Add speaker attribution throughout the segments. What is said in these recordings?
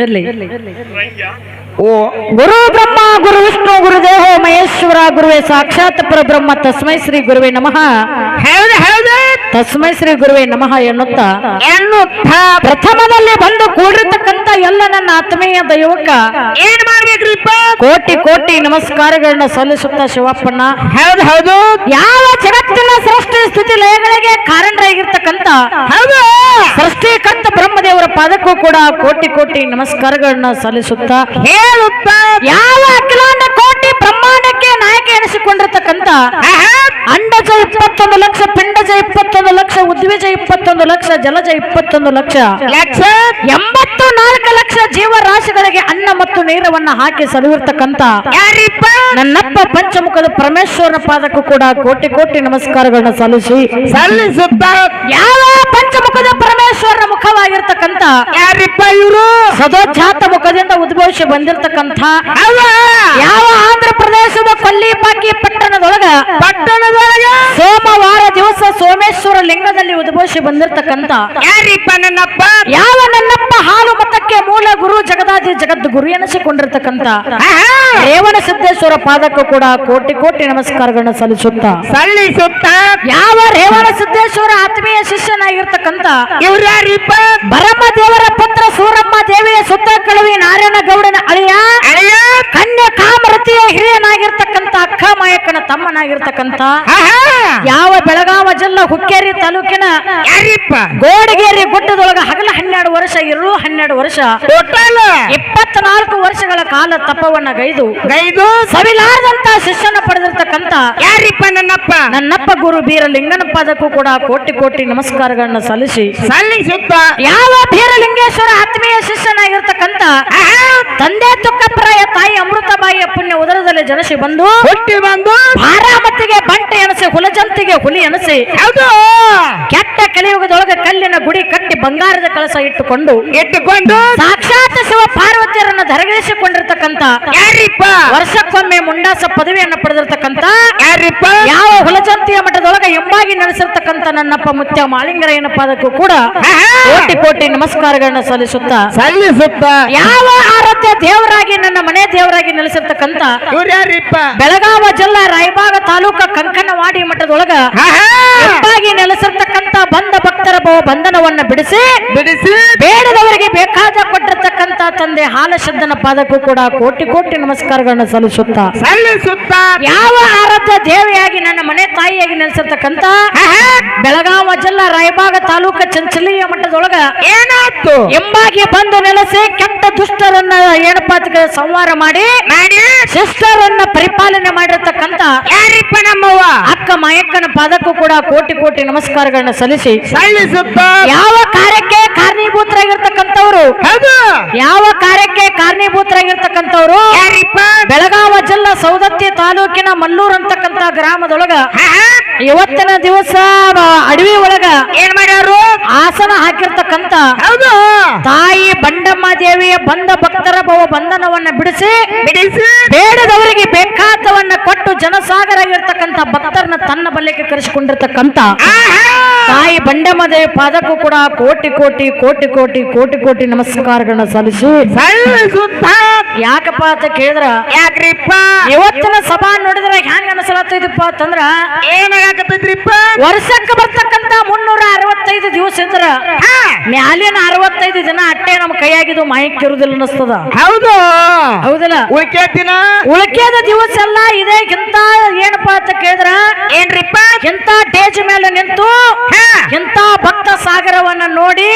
Speaker 1: ಇರ್ಲಿ. ಓ ಗುರು ಬ್ರಹ್ಮ ಗುರು ವಿಷ್ಣು ಗುರುದೇವ ಮಹೇಶ್ವರ ಗುರುವೇ ಸಾಕ್ಷಾತ್ ಪರಬ್ರಹ್ಮ ತಸ್ಮೈ ಶ್ರೀ ಗುರುವೇ ನಮಃ. ತಸ್ಮೈ ಶ್ರೀ ಗುರುವೇ ನಮಃ ಎನ್ನುತ್ತಾ ಪ್ರಥಮದಲ್ಲಿ ಬಂದು ಕೂಡಿರ್ತಕ್ಕಂಥ ಎಲ್ಲ ನನ್ನ ಆತ್ಮೀಯ ದೈವಕ್ಕ
Speaker 2: ಏನ್ ಮಾಡ್ಬೇಕ್ರಿಪ್ಪ?
Speaker 1: ಕೋಟಿ ಕೋಟಿ ನಮಸ್ಕಾರಗಳನ್ನ ಸಲ್ಲಿಸುತ್ತಾ ಶಿವಪ್ಪಣ್ಣ.
Speaker 2: ಹೌದು
Speaker 1: ಯಾವ ಜಗತ್ತಿನ ಸೃಷ್ಟಿ ಸ್ಥಿತಿ ಲಯಗಳಿಗೆ ಕಾರಣರಾಗಿರ್ತಕ್ಕಂಥ ಸೃಷ್ಟಿಕರ್ತ ಬ್ರಹ್ಮದೇವರ ಪಾದಕ್ಕೂ ಕೂಡ ಕೋಟಿ ಕೋಟಿ ನಮಸ್ಕಾರಗಳನ್ನ ಸಲ್ಲಿಸುತ್ತಾ
Speaker 2: ಹೇಳುತ್ತಾ
Speaker 1: ಯಾವ ಅಖಿಲಾಂಡ ಕೋಟಿ ಬ್ರಹ್ಮಾಂಡಕ್ಕೆ ನಾಯಕ ಎನಿಸಿಕೊಂಡಿರ್ತಕ್ಕಂಥ ಅಂಡಜ 21 ಲಕ್ಷ, ಪಿಂಡಜ 21 ಲಕ್ಷ, ಉದ್ವಿಜ 21 ಲಕ್ಷ, ಜಲಜ 21 ಲಕ್ಷ, 84 ಲಕ್ಷ ಜೀವರಾಶಿಗಳಿಗೆ ಅನ್ನ ಮತ್ತು ನೀರವನ್ನ ಹಾಕಿ ಸಲುವಿರ್ತಕ್ಕಂಥ
Speaker 2: ಯಾರಿಪ್ಪ?
Speaker 1: ನನ್ನಪ್ಪ ಪಂಚಮುಖದ ಪರಮೇಶ್ವರನ ಪಾದಕ್ಕೂ ಕೂಡ ಕೋಟಿ ಕೋಟಿ ನಮಸ್ಕಾರಗಳನ್ನ
Speaker 2: ಸಲ್ಲಿಸುತ್ತಾ
Speaker 1: ಯಾವ ಪಂಚಮುಖದ ಪರಮೇಶ್ವರನ ಮುಖವಾಗಿರ್ತಕ್ಕಂಥ
Speaker 2: ಯಾರಿಪ್ಪ ಇವರು?
Speaker 1: ಸದೋಜಾತ ಮುಖದಿಂದ ಉದ್ಭವಿಸಿ ಬಂದಿರತಕ್ಕಂಥ ಯಾವ ಆಂಧ್ರ ಪ್ರದೇಶದ ಕೊಲ್ಲಿಪಾಕಿ ಪಟ್ಟಣದೊಳಗ ಸೋಮವಾರ ದಿವಸ ಸೋಮೇಶ್ವರ ಲಿಂಗದಲ್ಲಿ ಉದ್ಭವಿಸಿ ಬಂದಿರತಕ್ಕಂಥ
Speaker 2: ಯಾರಿಪ್ಪ? ನನ್ನಪ್ಪ.
Speaker 1: ಯಾವ ನನ್ನಪ್ಪ ಹಾಲು ಮತಕ್ಕೆ ಮೂಲ ಗುರು ಜಗದಾದಿ ಜಗದ್ಗುರು ಎನಿಸಿಕೊಂಡಿರ್ತಕ್ಕಂಥ ರೇವಣ ಸಿದ್ದೇಶ್ವರ ಪಾದಕ್ಕೂ ಕೂಡ ಕೋಟಿ ಕೋಟಿ ನಮಸ್ಕಾರಗಳನ್ನ ಸಲ್ಲಿಸುತ್ತಾ ಯಾವ ರೇವಣ ಸಿದ್ದೇಶ್ವರ ಆತ್ಮೀಯ ಶಿಷ್ಯನಾಗಿರ್ತಕ್ಕಂಥ
Speaker 2: ಇವ್ರು ಯಾರಿಪ್ಪ?
Speaker 1: ಬರಮ್ಮ ದೇವರ ಪುತ್ರ ಸೂರಮ್ಮ ದೇವಿಯ ಸುತ್ತ ಕಳುವಿ ನಾರಾಯಣ ಗೌಡನ ಅಳಿಯ ಕನ್ಯಾ ಕಾಮರತಿಯ ಹಿರಿಯನಾಗಿರ್ತಕ್ಕಂಥ ಅಕ್ಕ ಮಾಯಕ್ಕನ ತಮ್ಮನಾಗಿರ್ತಕ್ಕಂಥ ಯಾವ ಬೆಳಗಾವ ಜಿಲ್ಲಾ ಹುಕ್ಕೇರಿ ತಾಲೂಕಿನ
Speaker 2: ಯಾರಿಪ್ಪ?
Speaker 1: ಗೋಡಗೇರಿ ಗುಡ್ಡದೊಳಗ ಹಗಲ 12 ವರ್ಷ, ಇರು 12 ವರ್ಷ, 24 ವರ್ಷಗಳ ಕಾಲ ತಪವನ್ನ ಗೈದು ಸವಿಲಾರದಂತ ಶಿಷ್ಯನ ಪಡೆದಿರ್ತಕ್ಕಂಥ
Speaker 2: ಯಾರಿಪ್ಪ?
Speaker 1: ನನ್ನಪ್ಪ ಗುರು ಬೀರಲಿಂಗನ ಪಾದಕ್ಕೂ ಕೂಡ ಕೋಟಿ ಕೋಟಿ ನಮಸ್ಕಾರಗಳನ್ನ
Speaker 2: ಸಲ್ಲಿಸುತ್ತ
Speaker 1: ಯಾವ ಬೀರಲಿಂಗೇಶ್ವರ ಆತ್ಮೀಯ ಶಿಷ್ಯನಾಗಿರ್ತಕ್ಕಂಥ ತಂದೆ ತುಕ್ಕಪ್ಪರಾಯ ತಾಯಿ ಅಮೃತಬಾಯಿಯ ಪುಣ್ಯ ಉದರದಲ್ಲಿ ಜನಸಿ ಬಂದು ಭಾರಾಮತಿಗೆ ಬಂಟೆ ಎನಸಿ ಹುಲಜಂತಿಗೆ ಹುಲಿ ಎನಸಿ ಕೆಟ್ಟ ಕಲಿಯುಗದೊಳಗೆ ಕಲ್ಲಿನ ಗುಡಿ ಕಟ್ಟಿ ಬಂಗಾರದ ಕಳಸ ಇಟ್ಟುಕೊಂಡು ಸಾಕ್ಷಾತ್ ಶಿವ ಪಾರ್ವತಿಯರನ್ನು ಧರಗಿಳಿಸಿಕೊಂಡಿರ್ತಕ್ಕಂಥ
Speaker 2: ಯಾರಿಪ್ಪ?
Speaker 1: ವರ್ಷಕ್ಕೊಮ್ಮೆ ಮುಂಡಾಸ ಪದವಿಯನ್ನು ಪಡೆದಿರ್ತಕ್ಕಂಥ
Speaker 2: ಯಾರಿಪ್ಪ?
Speaker 1: ಯಾವ ಹುಲಜಂತಿಯ ಮಠದೊಳಗೆ ಎಂಬಾಗಿ ನಡೆಸಿರ್ತಕ್ಕಂಥ ನನ್ನಪ್ಪ ಮುತ್ಯ ಮಾಳಿಂಗರಾಯನ ಪಾದಕ್ಕೂ ಕೂಡ ಕೋಟಿ ಕೋಟಿ ನಮಸ್ಕಾರಗಳನ್ನ ಸಲ್ಲಿಸುತ್ತಾ ಯಾವ ಆರಾಧ್ಯ ದೇವರಾಗಿ ನನ್ನ ಮನೆ ದೇವರಾಗಿ ನೆಲೆಸಿರ್ತಕ್ಕಂಥ
Speaker 2: ಇವ್ರು ಯಾರಿಪ್ಪ?
Speaker 1: ಬೆಳಗಾವ ಜಿಲ್ಲಾ ರಾಯಬಾಗ ತಾಲೂಕ ಕಂಕನವಾಡಿ ಮಠದೊಳಗ ಎಂಬಾಗಿ ನೆಲೆಸಿರ್ತಕ್ಕಂಥ ಬಂದ ಭಕ್ತರ ಬಂಧನವನ್ನ ಬಿಡಿಸಿ ಬೇಡದವರಿಗೆ ಬೇಕಾದ ಕೊಟ್ಟಿರ್ತಕ್ಕಂಥ ತಂದೆ ಹಾಲಶಬ್ದನ ಪಾದಕ್ಕೂ ಕೂಡ ಕೋಟಿ ಕೋಟಿ ನಮಸ್ಕಾರಗಳನ್ನ ಸಲ್ಲಿಸುತ್ತಾ ಯಾವ ಆರಾಧ್ಯ ದೇವಿಯಾಗಿ ನನ್ನ ಮನೆ ತಾಯಿಯಾಗಿ ನೆಲೆಸಿರ್ತಕ್ಕಂಥ ಬೆಳಗಾವ ಜಿಲ್ಲಾ ರಾಯಬಾಗ ತಾಲೂಕ ಚಂಚಲಿಯ ಮಠದೊಳಗ
Speaker 2: ಏನಾಯ್ತು?
Speaker 1: ಎಂಬಾಗಿ ಬಂದು ನೆಲೆಸಿ ಕೆಟ್ಟ ದುಷ್ಟರನ್ನ ಏಣಪಾತಿಗೆ ಸಂಹಾರ ಮಾಡಿ ಶಿಷ್ಟರನ್ನ ಪರಿಪಾಲನೆ ಮಾಡಿರ್ತಕ್ಕಂಥ
Speaker 2: ಯಾರಿಪ್ಪ? ನಮ್ಮವ್ವ
Speaker 1: ಅಕ್ಕ ಮಾಯಕ್ಕನ ಪಾದಕ್ಕೂ ಕೂಡ ಕೋಟಿ ಕೋಟಿ ನಮಸ್ಕಾರಗಳನ್ನ ಸಲ್ಲಿಸಿ ಯಾವ ಕಾರ್ಯಕ್ಕೆ ಕಾರಣೀಭೂತರಾಗಿರ್ತಕ್ಕಂಥವ್ರು ಯಾವ ಕಾರ್ಯಕ್ಕೆ ಕಾರಣೀಭೂತರಾಗಿರ್ತಕ್ಕಂಥವ್ರು
Speaker 2: ಯಾರಿಪ್ಪ?
Speaker 1: ಬೆಳಗಾವ ಜಿಲ್ಲಾ ಸೌದತ್ತಿ ತಾಲೂಕಿನ ಮಲ್ಲೂರ್ ಅಂತಕ್ಕಂಥ ಗ್ರಾಮದೊಳಗ ಇವತ್ತಿನ ದಿವಸ ಅಡವಿ ಒಳಗ
Speaker 2: ಏನ್ ಮಾಡ್ಯಾರು?
Speaker 1: ಆಸನ ಹಾಕಿರ್ತಕ್ಕಂಥ ತಾಯಿ ಬಂಡಮ್ಮ ದೇವಿಯ ಬಂದ ಭಕ್ತರ ಬಂಧನವನ್ನ ಬಿಡಿಸಿ ಬೇಡದವರಿಗೆ ಬೇಕಾದವನ್ನ ಕೊಟ್ಟು ಜನಸಾಗರ ಆಗಿರ್ತಕ್ಕಂಥ ಭಕ್ತರನ್ನ ತನ್ನ ಬಲ್ಯಕ್ಕೆ ಕರೆಸಿಕೊಂಡಿರ್ತಕ್ಕಂಥ ತಾಯಿ ಬಂಡಮ್ಮ ದೇವಿ ಪಾದಕ್ಕೂ ಕೂಡ ಕೋಟಿ ಕೋಟಿ ಕೋಟಿ ಕೋಟಿ ಕೋಟಿ ಕೋಟಿ ನಮಸ್ಕಾರಗಳನ್ನ ಸಲ್ಲಿಸಿ ಯಾಕಪ್ಪ ಅಂತ ಕೇಳಿದ್ರ
Speaker 2: ಯಾಕ್ರಿಪ್ಪ?
Speaker 1: ಇವತ್ತಿನ ಸಭಾ ನೋಡಿದ್ರೆ ಹ್ಯಾಂಗ ಅನಿಸಲತ್ತೈದಪ್ಪ ಅಂತಂದ್ರ
Speaker 2: ಏನಾಗತ್ತೈತ್ರಿಪ್ಪ?
Speaker 1: ವರ್ಷಕ್ಕೆ ಬರ್ತಕ್ಕಂಥ 365 ದಿವಸ ಇದ್ರ ಮ್ಯಾಲಿನ 65 ದಿನ ಅಟ್ಟೆ ನಮ್ಮ ಕೈಯಾಗಿದ್ದು ಮಾಹಿತಿ ಇರುದಿಲ್ಲ ಅನಿಸ್ತದ. ಹೌದಲ್ಲ? ಉಳಿಕೆದ ದಿವಸ ಎಲ್ಲ ಇದಕ್ಕಿಂತ ಏನಪ್ಪಾ ಅಂತ ಕೇಳಿದ್ರ
Speaker 2: ಏನ್ರಿಪ್ಪ?
Speaker 1: ಇಂತ ಟೇಜ್ ಮೇಲೆ ನಿಂತು ಇಂತ ಭಕ್ತ ಸಾಗರವನ್ನ ನೋಡಿ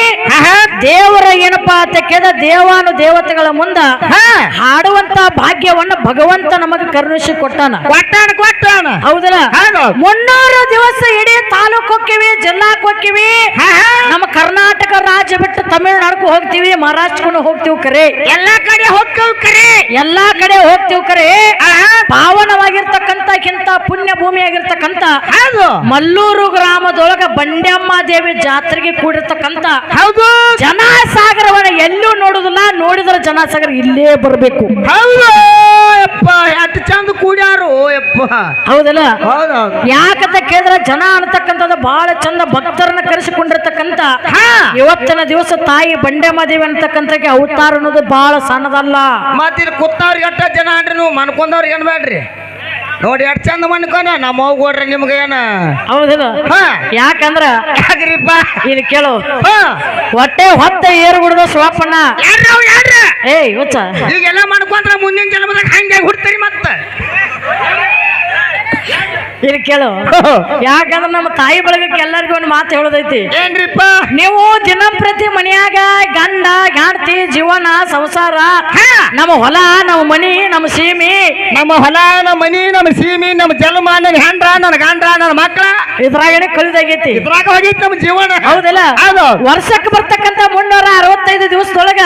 Speaker 1: ದೇವರ ಏನಪ್ಪಾ ಅಂತ ಕೇಳಿದ ದೇವಾನು ದೇವತೆಗಳ ಮುಂದ ಹಾಡುವಂತ ಭಾಗ್ಯವನ್ನ ಭಗವಂತ ನಮಗೆ ಕರುಣಿಸಿ ಕೊಟ್ಟಾನ. ಹೌದಲ್ಲ? 300 ದಿವಸ ಇಡೀ ತಾಲೂಕು ಹೋಗ್ತೀವಿ, ಜಿಲ್ಲಾಕ್ ಹೋಗ್ತೀವಿ, ನಮ್ಮ ಕರ್ನಾಟಕ ರಾಜ್ಯ ಬಿಟ್ಟು ತಮಿಳುನಾಡಕ್ಕೂ ಹೋಗ್ತೀವಿ, ಮಹಾರಾಷ್ಟ್ರಕ್ಕೂ ಹೋಗ್ತೀವಿ ಕರೆ,
Speaker 2: ಎಲ್ಲಾ ಕಡೆ
Speaker 1: ಹೋಗ್ತೀವಿ ಕರೆ. ಪಾವನವಾಗಿರ್ತಕ್ಕಂಥ ಇಂತ ಪುಣ್ಯ ಭೂಮಿ ಆಗಿರ್ತಕ್ಕಂಥ ಮಲ್ಲೂರು ಗ್ರಾಮದೊಳಗ ಬಂಡಮ್ಮ ದೇವಿ ಜಾತ್ರೆಗೆ ಕೂಡಿರ್ತಕ್ಕಂಥ ಜನಸಾಗರವನ್ನ ಎಲ್ಲೂ ನೋಡುದಿಲ್ಲ, ನೋಡಿದ್ರೆ ಜನಸಾಗರ ಇಲ್ಲೇ ಬರಬೇಕು.
Speaker 2: ಎಷ್ಟು ಚಂದ ಕೂಡ್ಯಾರು ಯಪ್ಪ.
Speaker 1: ಹೌದಲ್ಲ? ಯಾಕಂತ ಕೇಳಿದ್ರೆ ಜನ ಅನ್ನತಕ್ಕಂಥದ್ದು ಬಹಳ ಚಂದ ಭಕ್ತರನ್ನ ಕರೆಸಿ ಕನಸಿಕೊಂಡಿರ್ತಕ್ಕಂತ
Speaker 2: ಹಾ.
Speaker 1: ಇವತ್ತಿನ ದಿವಸ ತಾಯಿ ಬಂಡೆಮಾದೇವಿ ಅಂತಕ್ಕಂಥಕ್ಕೆ ಅವತಾರ ಅನ್ನೋದು ಬಹಳ ಸಣ್ಣದಲ್ಲ.
Speaker 2: ಮತ್ ಇಲ್ಲಿ ಕುತ್ತವ್ರಿಗೆ ಎಷ್ಟ ಜನ ಅನ್ರಿ ನೀವು ಮನ್ಕೊಂಡವ್ರಿಗೆ ಏನ್ ಬೇಡ್ರಿ ನೋಡಿ ಎಷ್ಟ್ ಚಂದ ಮನ್ಕೊಂಡ ನಮ್ಮ ಹೋಗ್ರಿ ನಿಮ್ಗೆ ಏನ
Speaker 1: ಹೌದಿಲ್ಲ?
Speaker 2: ಹಾ.
Speaker 1: ಯಾಕಂದ್ರ
Speaker 2: ಯಾಕ್ರಿಪ್ಪ
Speaker 1: ಇಲ್ಲಿ ಕೇಳು,
Speaker 2: ಹಾ.
Speaker 1: ಹೊಟ್ಟೆ ಹೊತ್ತ ಏರು ಗುಡ್ದ ಶಿವಪ್ಪಣ್ಣ
Speaker 2: ಯಾರ್ರಿ
Speaker 1: ಏಯ್ ಹುಚ್ಚ
Speaker 2: ಈಗೆಲ್ಲ ಮಾಡ್ಕೊಂಡ್ರ ಮುಂದಿನ ಜನ್ಮದಾಗ ಹಂಗೆ ಹುಡ್ತೀರಿ ಮತ್ತ
Speaker 1: ಇಲ್ಲಿ ಕೇಳು, ಯಾಕಂದ್ರ ನಮ್ಮ ತಾಯಿ ಬಳಗಕ್ಕೆ ಎಲ್ಲರಿಗೂ ಒಂದು ಮಾತು ಹೇಳೋದೈತಿ.
Speaker 2: ಏನ್ರಿಪ್ಪ?
Speaker 1: ನೀವು ದಿನಂಪ್ರತಿ ಮನ್ಯಾಗ ಗಂಡ ಗಾಂಡ್ತಿ ಜೀವನ ಸಂಸಾರ
Speaker 2: ಹಾ.
Speaker 1: ನಮ್ಮ ಹೊಲ ನಮ್ಮ ಮನಿ ನಮ್ಮ ಸೀಮಿ
Speaker 2: ನಮ್ಮ ಹೊಲ ನಮ್ಮ ಮನಿ ನಮ್ಮ ಸೀಮಿ ನಮ್ಮ ಜನ್ಮ ನನ್ನ ಹೆಂಡ್ರ ನನ್ನ ಗಂಡ್ರ ನನ್ನ ಮಕ್ಕಳ
Speaker 1: ಇದ್ರಾಗೇನೆ ಕಲಿದಾಗೈತಿ.
Speaker 2: ಇದ್ರಾಗ ಹೋಗೈತಿ ನಮ್ಮ ಜೀವನ.
Speaker 1: ಹೌದಲ್ಲ?
Speaker 2: ಹೌದು.
Speaker 1: ವರ್ಷಕ್ಕೆ ಬರ್ತಕ್ಕಂತ 365 ದಿವಸದೊಳಗ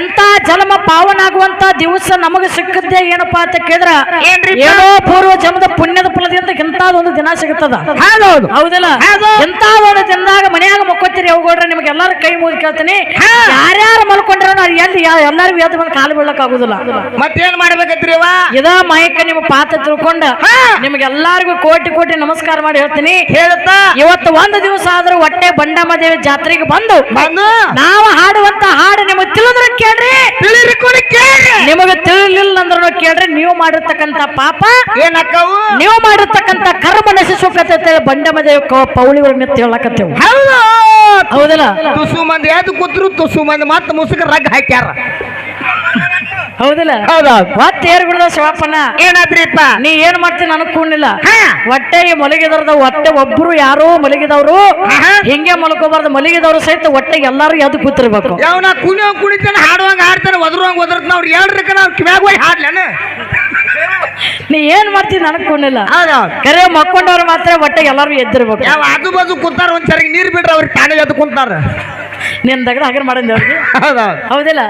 Speaker 1: ಎಂತ ಜನ್ಮ ಪಾವನ ಆಗುವಂತ ದಿವಸ ನಮಗೆ ಸಿಕ್ಕದ್ದೇ ಏನಪ್ಪಾ ಅಂತ ಕೇಳಿದ್ರ
Speaker 2: ಏನ್ರಿಪ್ಪ?
Speaker 1: ಏನೋ ಪೂರ್ವ ಜನ್ಮದ ಪುಣ್ಯದ ಫಲದಿಂದ ಎಂತಾದೊಂದು ದಿನ ಸಿಗುತ್ತದ.
Speaker 2: ಹೌದೌದು.
Speaker 1: ಹೌದಲ್ಲ?
Speaker 2: ಹೌದು.
Speaker 1: ಎಂತಾದೊಂದು ದಿನದಾಗ ಮನ್ಯಾಗ ಮಕ್ಕೋತೀರಿ ಹೋಗೋಡ್ರೆ ನಿಮ್ಗೆ ಎಲ್ಲಾರು ಕೈ ಮುಗಿ ಕೇಳ್ತೀನಿ, ಯಾರ್ಯಾರು ಮಲ್ಕೊಂಡ್ರ ಎಲ್ಲಿ ಎಲ್ಲರಿಗೂ ಎದ್ದು ಬಂದು ಕಾಲು ಬೀಳಕ್ ಆಗುದಿಲ್ಲ.
Speaker 2: ಮತ್ತೇನ್ ಮಾಡ್ಬೇಕೈತ್ರಿ ಅವ?
Speaker 1: ಇದ ಮಯಕ್ಕ ನಿಮ್ಮ ಪಾತ್ರ ತಿಳ್ಕೊಂಡ ನಿಮ್ಗೆಲ್ಲಾರಿಗೂ ಕೋಟಿ ಕೋಟಿ ನಮಸ್ಕಾರ ಮಾಡಿ ಹೇಳ್ತೀನಿ.
Speaker 2: ಹೇಳುತ್ತಾ
Speaker 1: ಇವತ್ತು ಒಂದು ದಿವಸ ಆದ್ರೂ ಹೊಟ್ಟೆ ಬಂಡಮಾದೇವಿ ಜಾತ್ರೆಗೆ ಬಂದು ನಾವು ಹಾಡುವಂತ ಹಾಡು ನಿಮಗೆ ತಿಳಿದ್ರೆ ಕೇಳ್ರಿ,
Speaker 2: ತಿಳಿರಿಕೊಂಡು ಕೇಳ್ರಿ.
Speaker 1: ನಿಮಗೆ ತಿಳಿಲಿಲ್ಲ ಅಂದ್ರೂ ಕೇಳ್ರಿ. ನೀವು ಮಾಡಿರ್ತಕ್ಕಂತ ಪಾಪ
Speaker 2: ಏನಕ್ಕವು?
Speaker 1: ನೀವು ಮಾಡಿರ್ತಕ್ಕಂತ ಕರ್ಮ ನಶಿಸೋಕತ್ತೆ ಬಂಡಮಾದೇವಿ ಪೌಳಿ ಒಳಗೆ ನಿಂತು ಹೇಳಕತ್ತೇವು.
Speaker 2: ಹೌದು.
Speaker 1: ಹೌದಲ್ಲ?
Speaker 2: ತುಸು ಮಂದಿ ಎದ್ದು ಕೂತ್ರು ತುಸು ಮಂದಿ ಮತ್ತೆ ಮುಸುಕ ರಗ್ ಹಾಕ್ಯಾರ.
Speaker 1: ಹೌದಲ್ಲ?
Speaker 2: ಹೌದೌದು.
Speaker 1: ಮತ್ತೆ ಏರ್ಬಿಡದ ಶಿವಪ್ಪನ
Speaker 2: ಏನಾದ್ರಿಪ್ಪ?
Speaker 1: ನೀ ಏನ್ ಮಾಡ್ತೀನಿ ಅನ್ಕೊಂಡಿಲ್ಲ.
Speaker 2: ಹಾ.
Speaker 1: ಹೊಟ್ಟೆ ಮಲಗಿದವ್ರದ ಹೊಟ್ಟೆ ಒಬ್ರು ಯಾರೋ ಮಲಗಿದವ್ರು ಹಿಂಗೆ ಮಲ್ಕೋಬಾರ್ದು. ಮಲಗಿದವ್ರು ಸಹಿತ ಹೊಟ್ಟೆಗೆ ಎಲ್ಲಾರು ಎದ್ದು ಕೂತಿರ್ಬೇಕು.
Speaker 2: ಯಾವನ ಕುಣಿತಾನ ಹಾಡುವಂಗ ಹಾಡ್ತಾನೆ ಒದರುವಂಗ ಒದರ್ತಾನ. ಅವ್ರು ಹೇಳ್ರಿಕ ನಾವು ಕಿವ್ಯಾಗ ಹೋಗಿ ಹಾಡ್ಲೇನ?
Speaker 1: ನೀ ಏನ್ ಮಾಡ್ತೀನಿ ಅನ್ಕೊಂಡಿಲ್ಲ.
Speaker 2: ಹೌದೌದು.
Speaker 1: ಕರೆ ಮಕ್ಕೊಂಡವ್ರು ಮಾತ್ರ ಹೊಟ್ಟೆಗೆ ಎಲ್ಲಾರು ಎದ್ದಿರ್ಬೇಕು.
Speaker 2: ಯಾವ ಆಜು ಬಾಜು ಕುಂತಾರ ಒಂದ್ ಸರಿಗೆ ನೀರ್ ಬಿಡ್ರ ಅವ್ರಿಗೆ ತಾನೇ ಎದ್ದು ಕುಂತಾರ.
Speaker 1: ನಿನ್ ತಗದ ಹಾಗೆ ಮಾಡಿದ್ದೆ ಅವ್ರಿಗೆ.
Speaker 2: ಹೌದೌದು.
Speaker 1: ಹೌದಿಲ್ಲ?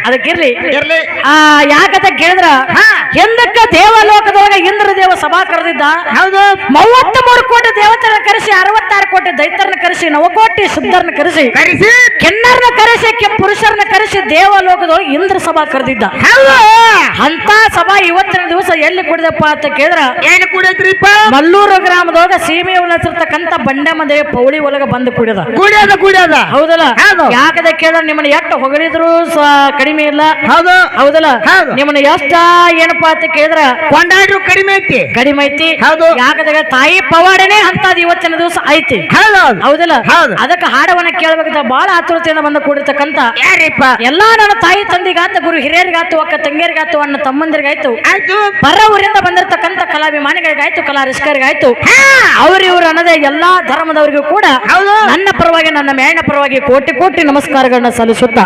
Speaker 1: ಅದಕ್ಕಿರ್ಲಿ.
Speaker 2: ಇರ್ಲಿ.
Speaker 1: ಯಾಕಂತ ಕೇಳಿದ್ರ ಎಂದಕ್ಕ ದೇವಲೋಕದೊಳಗ ಇಂದ್ರ ದೇವ ಸಭಾ ಕರೆದಿದ್ದ.
Speaker 2: ಹೌದು.
Speaker 1: 33 ಕೋಟಿ ದೇವತೆಗಳನ್ನ ಕರೆಸಿ 66 ಕೋಟಿ ದೈತ್ಯರನ್ನ ಕರೆಸಿ 9 ಕೋಟಿ ಸಿದ್ಧರನ್ನ ಕರೆಸಿ
Speaker 2: ಕರೆಸಿ
Speaker 1: ಕೆನ್ನರ್ನ ಕರೆಸಿ ಪುರುಷರನ್ನ ಕರೆಸಿ ದೇವಲೋಕದೊಳಗೆ ಇಂದ್ರ ಸಭಾ ಕರೆದಿದ್ದ.
Speaker 2: ಹೌದು.
Speaker 1: ಅಂತ ಸಭಾ ಇವತ್ತಿನ ದಿವಸ ಎಲ್ಲಿ ಕುಡಿದಪ್ಪ ಅಂತ ಕೇಳಿದ್ರ
Speaker 2: ಏನು ಕುಡಿಯತ್ರಿಪ್ಪ?
Speaker 1: ಮಲ್ಲೂರು ಗ್ರಾಮದೊಳಗ ಸೀಮೆ ಉಳಿಸಿರ್ತಕ್ಕಂಥ ಬಂಡೆಮದೇವಿ ಪೌಳಿ ಒಳಗ ಬಂದು ಕುಡಿದ.
Speaker 2: ಕುಡಿಯದ
Speaker 1: ಹೌದಲ್ಲ?
Speaker 2: ಹೌದು.
Speaker 1: ಯಾಕದ ಕೇಳಿದ್ರ ನಿಮ್ಮನ್ನ ಎಷ್ಟು ಹೊಗಳಿದ್ರು ಕಡಿಮೆ ಇಲ್ಲ.
Speaker 2: ಹೌದು.
Speaker 1: ಹೌದಲ್ಲ?
Speaker 2: ಹೌದು.
Speaker 1: ನಿಮ್ಮನ್ನ ಎಷ್ಟ ಏನಪ್ಪಾ ಅಂತ ಕೇಳಿದ್ರ
Speaker 2: ಕೊಂಡಾಡ್ರು ಕಡಿಮೆ ಐತಿ.
Speaker 1: ಕಡಿಮೆ ಐತಿ.
Speaker 2: ಹೌದು.
Speaker 1: ಯಾಕಂದ್ರೆ ತಾಯಿ ಪವಾಡನೆ ಅಂತದ್ ಇವತ್ತಿನ ದಿವಸ ಐತಿ.
Speaker 2: ಹೌದೌದು.
Speaker 1: ಹೌದಲ್ಲ?
Speaker 2: ಹೌದು.
Speaker 1: ಅದಕ್ಕೆ ಹಾಡವನ್ನ ಕೇಳಬೇಕಂತ ಬಹಳ ಆತುರತೆಯಿಂದ ಬಂದು ಕೂಡಿರ್ತಕ್ಕಂತ
Speaker 2: ಯಾರಿಪ್ಪ?
Speaker 1: ಎಲ್ಲಾ ನನ್ನ ತಾಯಿ ತಂದಿಗಾತ ಗುರು ಹಿರಿಯರಿಗಾತು ಅಕ್ಕ ತಂಗಿಯರಿಗಾತು ಅಣ್ಣ ತಮ್ಮಂದಿರಿಗಾಯ್ತು
Speaker 2: ಆಯ್ತು.
Speaker 1: ಪರ ಊರಿಂದ ಬಂದಿರತಕ್ಕಂತ ಕಲಾಭಿಮಾನಿಗಳಿಗಾಯ್ತು ಕಲಾ ರಸಿಕರಿಗಾಯ್ತು ಅವ್ರಿವ್ರು ಅನ್ನದೇ ಎಲ್ಲಾ ಧರ್ಮದವರಿಗೂ ಕೂಡ
Speaker 2: ಹೌದು.
Speaker 1: ನನ್ನ ಪರವಾಗಿ ನನ್ನ ಮೇಣ ಪರವಾಗಿ ಕೋಟಿ ಕೋಟಿ ನಮಸ್ಕಾರಗಳನ್ನ ಸಲ್ಲಿಸುತ್ತಾ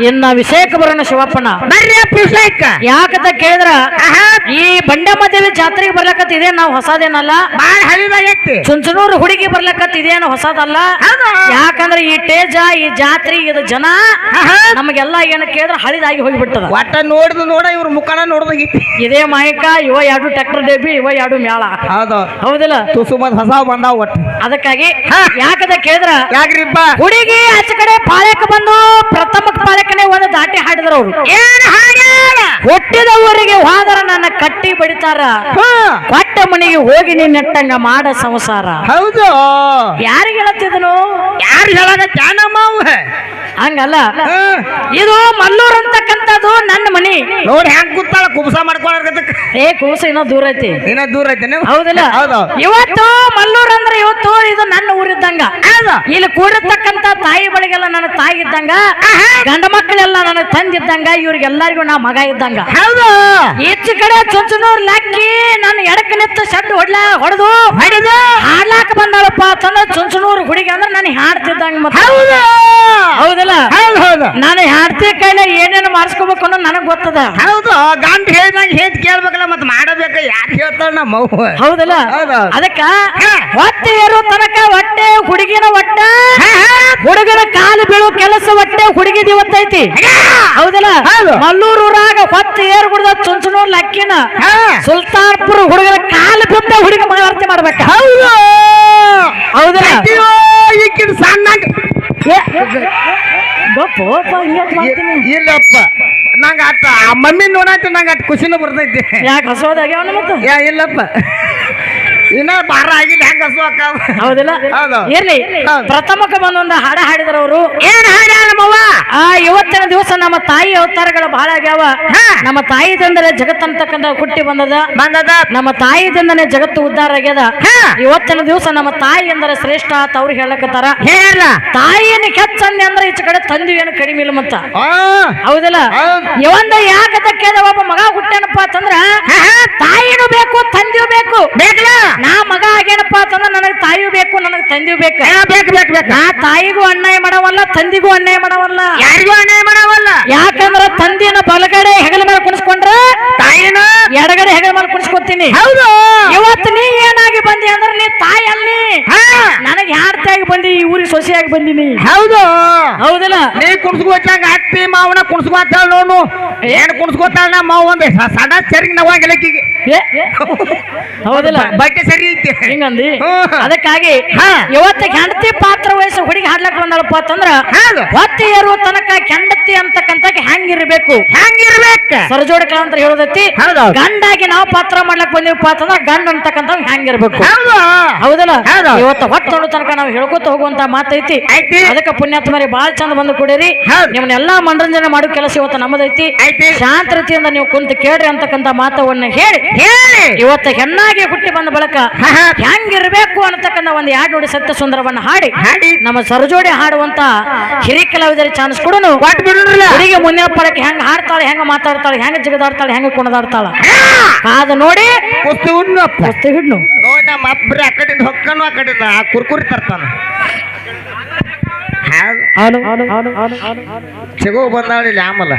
Speaker 1: ಇನ್ನ ವಿಷಯಕ್ಕೆ ಬರೋಣ ಶಿವಪ್ಪನ. ಯಾಕಂತ ಕೇಳಿದ್ರ ಈ ಬಂಡಮಾದೇವಿ ಜಾತ್ರೆಗೆ ಬರ್ಲಕತ್ತ ಇದೇನು ನಾವು ಹೊಸದೇನಲ್ಲ.
Speaker 2: ಬಾಳ ಹಳಿದಾಗೈತಿ.
Speaker 1: ಚುಂಚನೂರು ಹುಡುಗಿ ಬರ್ಲಕತ್ತ ಇದೇನು ಹೊಸದಲ್ಲ. ಯಾಕಂದ್ರೆ ಈ ಟೇಜ ಈ ಜಾತ್ರೆ ಇದು ಜನ ನಮಗೆಲ್ಲ ಏನು ಕೇಳಿದ್ರೆ ಹಳಿದಾಗಿ ಹೋಗಿಬಿಟ್ಟದ.
Speaker 2: ಒಟ್ಟ ನೋಡ್ದು ನೋಡ ಇವ್ರ ಮುಖಾನ ನೋಡ್ದಾಗೈತಿ.
Speaker 1: ಇದೇ ಮಾಯಕ ಇವ 2 ಟ್ರ್ಯಾಕ್ಟರ್ ಡಬ್ಬಿ ಇವ 2 ಮೇಳ.
Speaker 2: ಹೌದು.
Speaker 1: ಹೌದಿಲ್ಲ?
Speaker 2: ತುಸು ಮಂದಿ ಹೊಸ ಬಂದಾವ ಒಟ್ಟು.
Speaker 1: ಅದಕ್ಕಾಗಿ ಯಾಕಂತ ಕೇಳಿದ್ರ
Speaker 2: ಯಾಕ್ರಿಪ್ಪ?
Speaker 1: ಹುಡುಗಿ ಆಚೆ ಕಡೆ ಪಾಳ್ಯಕ್ಕೆ ಬಂದು ಪ್ರಥಮ ಪಾಳ್ಯಕ್ಕನೆ ಒಂದು ದಾಟಿ ಹಾಡಿದ್ರು ಅವ್ರು. ಹುಟ್ಟಿದ ಊರಿಗೆ ಹೋದರ ನನ್ನ ಕಟ್ಟಿ ಬಡಿತಾರ, ಕೊಟ್ಟ ಮನೆಗೆ ಹೋಗಿ ನೀನ್ ನೆಟ್ಟಂಗ ಮಾಡ ಸಂಸಾರ.
Speaker 2: ಹೌದು.
Speaker 1: ಯಾರಿಗೆ ಹೇಳತ್ತಿದನು?
Speaker 2: ಯಾರು ಹೇಳಾಗತ್ತ ನಮ್ಮ
Speaker 1: ಹಂಗಲ್ಲ. ಇದು ಮಲ್ಲೂರ್ ಅಂತಕ್ಕಂಥದ್ದು ನನ್ನ ಮನಿ.
Speaker 2: ನೋಡಿ ಹೆಂಗ್ ಕೂತಾಳ ಕುಬಸ ಮಾಡ್ಕೊಳಕತ್ತ.
Speaker 1: ಕೂಸ ಇನ್ನೂ ದೂರ ಐತಿ.
Speaker 2: ಇನ್ನ ದೂರ ಐತಿ.
Speaker 1: ಹೌದಿಲ್ಲ?
Speaker 2: ಹೌದು.
Speaker 1: ಇವತ್ತು ಮಲ್ಲೂರ್ ಅಂದ್ರೆ ಇವತ್ತು ಇದು ನನ್ನ ಊರಿದ್ದಂಗ. ಇಲ್ಲಿ ಕೂಡಿರ್ತಕ್ಕಂತ ತಾಯಿ ಬಳಿಗೆಲ್ಲ ನನ್ನ ತಾಯಿ ಇದ್ದಂಗ, ಗಂಡ ಮಕ್ಕಳೆಲ್ಲ ನನ್ನ ತಂದಿದ್ದಂಗ, ಇವ್ರಿಗೆಲ್ಲರಿಗೂ ನಾ ಮಗ ಇದ್ದಂಗ.
Speaker 2: ಹೌದು.
Speaker 1: ಈಚೆ ಕಡೆ ಚುಂಚನೂರ್ ಲಾಕಿ ನನ್ನ ಎಡಕ್ಕೆ ನಿಂತ ಶೆಡ್ ಹೊಡೆದು ಹಾಡ್ಲಾಕ ಬಂದಾಳಪ್ಪ ಅಂತಂದ್ರ ಚುಂಚನೂರ್ ಹುಡುಗಿ ಅಂದ್ರೆ ನಾನು ಹಾಡ್ತಿದ್ದಂಗ. ಮತ್ತೆ ಹೌದಲ್ಲ? ನಾನು ಹಾಡ್ತಿ ಕೈಲ ಏನೇನು ಮಾಡಿಸ್ಕೋಬೇಕು ಅನ್ನೋದು ನನಗ್ ಗೊತ್ತದ.
Speaker 2: ಹೌದು. ಗಂಡ ಹೇಳ್ದಂಗ ಹೇತ್ ಕೇಳ್ಬೇಕಲ್ಲ ಮತ್ತೆ ಮಾಡಬೇಕ. ಯಾರು ಹೇಳ್ತಾಳ ನಮ್ಮ
Speaker 1: ಹೌದಲ್ಲ? ಅದಕ್ಕ ಹೊಟ್ಟೆ ಏರೋ ತನಕ ಹೊಟ್ಟೆ ಹುಡುಗಿನ ಒಟ್ಟ ಹುಡುಗನ ಕಾಲು ಬೀಳೋ ಕೆಲಸ ಹೊಟ್ಟೆ ಹುಡುಗಿದ ಇವತ್ತೈತಿ. ಹೌದಲ್ಲ? ಮಲ್ಲೂರು ಊರಾಗ ಹೊತ್ತು ಏರ್ ಗುಡ್ದ ಚುಂಚನೂರ್ ಲಕ್ಕಿನ ಸುಲ್ತಾನ್ಪುರ ಹುಡುಗನ ಕಾಲು ಬಿದ್ದ ಹುಡುಗಿ ಮನವರ್ತಿ ಮಾಡ್ಬೇಕ. ಹೌದಲ್ಲ?
Speaker 2: ಸಣ್ಣ ಇಲ್ಲಪ್ಪ ನಂಗ ಅಟ್ಟ ಮಮ್ಮಿ ನೋಡಾತ ನಂಗ ಅಟ್ ಖುಷಿನೂ ಬರ್ತೈತಿ.
Speaker 1: ಯಾಕೆ ಹಸೋದಾಗ್ಯಾವ ಮತ್ತೆ?
Speaker 2: ಇಲ್ಲಪ್ಪ ಇನ್ನ ಬಾರ ಆಗಿಲ್ಲ ಹೆಂಗ ಹಸು ಅಕ್ಕಾವ
Speaker 1: ಹೌದಿಲ್ಲ
Speaker 2: ಹೌದು.
Speaker 1: ಇರ್ಲಿ
Speaker 2: ಹೌದು.
Speaker 1: ಪ್ರಥಮಕ್ಕೆ ಬಂದೊಂದು ಹಾಡ ಹಾಡಿದ್ರವರು
Speaker 2: ಏನ್ ಹಾಡ್ಯಾರ ನಮ್ಮವ್ವ
Speaker 1: ಇವತ್ತಿನ ದಿವಸ ನಮ್ಮ ತಾಯಿ ಅವತಾರಗಳು ಬಹಳ ಆಗ್ಯಾವ ನಮ್ಮ ತಾಯಿದಿಂದಲೇ ಜಗತ್ತಂತಕ್ಕಂಥ ಹುಟ್ಟಿ ಬಂದದ ನಮ್ಮ ತಾಯಿದಿಂದನೇ ಜಗತ್ತು ಉದ್ಧಾರ ಆಗ್ಯದ ಇವತ್ತಿನ ದಿವಸ ನಮ್ಮ ತಾಯಿ ಎಂದರೆ ಶ್ರೇಷ್ಠ ಅಂತ ಅವ್ರು ಹೇಳಕತ್ತಾರ
Speaker 2: ಹೇಳ
Speaker 1: ತಾಯಿಯನ್ನು ಕೆಚ್ಚಂದೆ ಅಂದ್ರೆ ಈಚೆ ಕಡೆ ತಂದಿ ಏನು ಕಡಿಮೆ ಇಲ್ಲ ಮತ್ತ
Speaker 2: ಆ,
Speaker 1: ಹೌದಿಲ್ಲ
Speaker 2: ಹೌದ್.
Speaker 1: ಇವಂದ ಯಾಕದಕ್ಕೆ ಒಬ್ಬ ಮಗ ಹುಟ್ಟ್ಯಾನಪ್ಪ ಅಂತಂದ್ರ ತಾಯಿನೂ ಬೇಕು ತಂದಿಯೂ ಬೇಕು
Speaker 2: ಬೇಕಲ್ಲ
Speaker 1: ನಾ ಮಗ ಆಗ್ಯಾನಪ್ಪ ಅಂತಂದ್ರ ನನಗ್ ತಾಯಿಯೂ ಬೇಕು ನನಗ್ ತಂದಿಯೂ ಬೇಕು
Speaker 2: ಬೇಕು ಬೇಕು ಬೇಕು
Speaker 1: ನಾ ತಾಯಿಗೂ ಅನ್ಯಾಯ ಮಾಡವಲ್ಲ ತಂದಿಗೂ ಅನ್ಯಾಯ ಮಾಡವಲ್ಲ
Speaker 2: ಯಾರಿಗೂ ಅನ್ಯಾಯ ಮಾಡವಲ್ಲ
Speaker 1: ಯಾಕಂದ್ರ ತಂದಿನ ಬಲಗಡೆ ಹೆಗಲ ಮೇಲೆ ಕುಣಿಸ್ಕೊಂಡ್ರ
Speaker 2: ತಾಯಿನ
Speaker 1: ಎಡಗಡೆ ಹೆಗಲ ಮೇಲೆ ಕುಣಿಸ್ಕೊತೀನಿ
Speaker 2: ಹೌದು
Speaker 1: ಇವತ್ತು ನೀ ಏನಾಗಿ ಬಂದಿ ಅಂದ್ರೆ ನೀ ತಾಯಿ ಅಲ್ಲಿ
Speaker 2: ಹಾ,
Speaker 1: ನನಗೆ ಯಾರ್ತಾಗಿ ಬಂದಿ ಈ ಊರಿಗೆ ಸೊಸೆಯಾಗಿ ಬಂದಿನಿ
Speaker 2: ಹೌದು
Speaker 1: ಹೌದಿಲ್ಲ
Speaker 2: ನೀ ಕುಣಿಸ್ಕೋತಂಗ ಅತ್ತಿ ಮಾವನ ಕುಣಿಸ್ಕೋತಾಳ ನೋಡು ಏನ್ ಕುಣಿಸ್ಕೋತಾಳ ನಮ್ಮ ಮಾವ ಒಂದ್ ಸಣ್ಣ ಸರಿಗೆ ನವಾಂಗಿಲಕ್ಕಿಗೆ
Speaker 1: ಏ, ಹೌದಿಲ್ಲ
Speaker 2: ಬಟ್ಟೆ ಸರಿ ಐತಿ
Speaker 1: ಹಿಂಗಂದಿ
Speaker 2: ಹ್ಮ್.
Speaker 1: ಅದಕ್ಕಾಗಿ
Speaker 2: ಹಾ.
Speaker 1: ಇವತ್ತು ಹೆಂಡತಿ ಪಾತ್ರ ವಯಸ್ಸು ಹುಡುಗಿ ಹಾಡ್ಲಕ್ ಬಂದಳಪ್ಪ ಅಂತಂದ್ರ
Speaker 2: ಹೌದು
Speaker 1: ಹೊತ್ತಿ ಏರುವ ತನಕ ಕೆಂಡತಿ ಅಂತಕ್ಕಂತ ಹೆಂಗಿರ್ಬೇಕು
Speaker 2: ಹೆಂಗಿರ್ಬೇಕ
Speaker 1: ಸರಜೋಡಿ ಅಂತ ಹೇಳೋದೈತಿ
Speaker 2: ಹೌದು.
Speaker 1: ಗಂಡಾಗಿ ನಾವು ಪಾತ್ರ ಮಾಡ್ಲಕ್ ಬಂದಿವಪ್ಪ ಅಂತಂದ್ರ ಗಂಡ ಅಂತಕ್ಕಂತ ಹೆಂಗಿರ್ಬೇಕು
Speaker 2: ಹೌದು
Speaker 1: ಹೌದಲ್ಲ
Speaker 2: ಹೌದು.
Speaker 1: ಇವತ್ತು ಹೊತ್ತು ನೋಡೋ ತನಕ ನಾವು ಹೇಳ್ಕೊತ ಹೋಗುವಂತ ಮಾತೈತಿ
Speaker 2: ಐತಿ.
Speaker 1: ಅದಕ್ಕೆ ಪುಣ್ಯಾತ್ಮರಿ ಬಾಳ್ ಚಂದ ಬಂದು ಕೊಡಿರಿ
Speaker 2: ಹೌದು.
Speaker 1: ನಿಮ್ಮನ್ನೆಲ್ಲಾ ಮನರಂಜನೆ ಮಾಡೋ ಕೆಲಸ ಇವತ್ತು ನಮ್ಮದೈತಿ
Speaker 2: ಐತಿ.
Speaker 1: ಶಾಂತ ರೀತಿಯಿಂದ ನೀವು ಕುಂತು ಕೇಳ್ರಿ ಅಂತಕ್ಕಂತ ಮಾತವನ್ನ ಹೇಳಿ
Speaker 2: ಹೇಳಿ
Speaker 1: ಇವತ್ತು ಹೆಣ್ಣಾಗಿ ಹುಟ್ಟಿ ಬಂದ ಬಳಿಕ
Speaker 2: ಹಾ, ಹಾ.
Speaker 1: ಹೆಂಗಿರ್ಬೇಕು ಅನ್ನತಕ್ಕಂಥ ಒಂದು ಎರಡು ನುಡಿ ಸತ್ಯ ಸುಂದರವನ್ನ ಹಾಡಿ
Speaker 2: ಹಾಡಿ
Speaker 1: ನಮ್ಮ ಸರಜೋಡಿ ಹಾಡುವಂತ ಹಿರಿಯ ಕಲಾವಿದರಿಗೆ ಚಾನ್ಸ್ ಕೊಡೋನು
Speaker 2: ಕೊಟ್ಟು ಬಿಡ್ರಲ್ಲ
Speaker 1: ಹುಡುಗಿ ಮುಂದಿನ ಪಡಕ್ಕೆ ಹೆಂಗ ಹಾಡ್ತಾಳೆ ಹೆಂಗ ಮಾತಾಡ್ತಾಳೆ ಹೆಂಗ ಜಿಗದಾಡ್ತಾಳೆ ಹೆಂಗ ಕುಣದಾಡ್ತಾಳ ಅದ ನೋಡಿ
Speaker 2: ಕುಸ್ತಿ ಉಣ್ಣಪ್ಪ
Speaker 1: ವಸ್ತು ಹಿಡ್ನು
Speaker 2: ನೋಡಿ ನಮ್ಮ ಅಪ್ಪರಿ ಆ ಕಡೆಯಿಂದ ಹೊಕ್ಕನು ಆ ಕಡೆಯಿಂದ ಆ ಕುರ್ಕುರಿ ತರ್ತಾನ ಸಿಗೋ ಬಂದಾಳಿಲ್ಲ ಆಮಲ್ಲ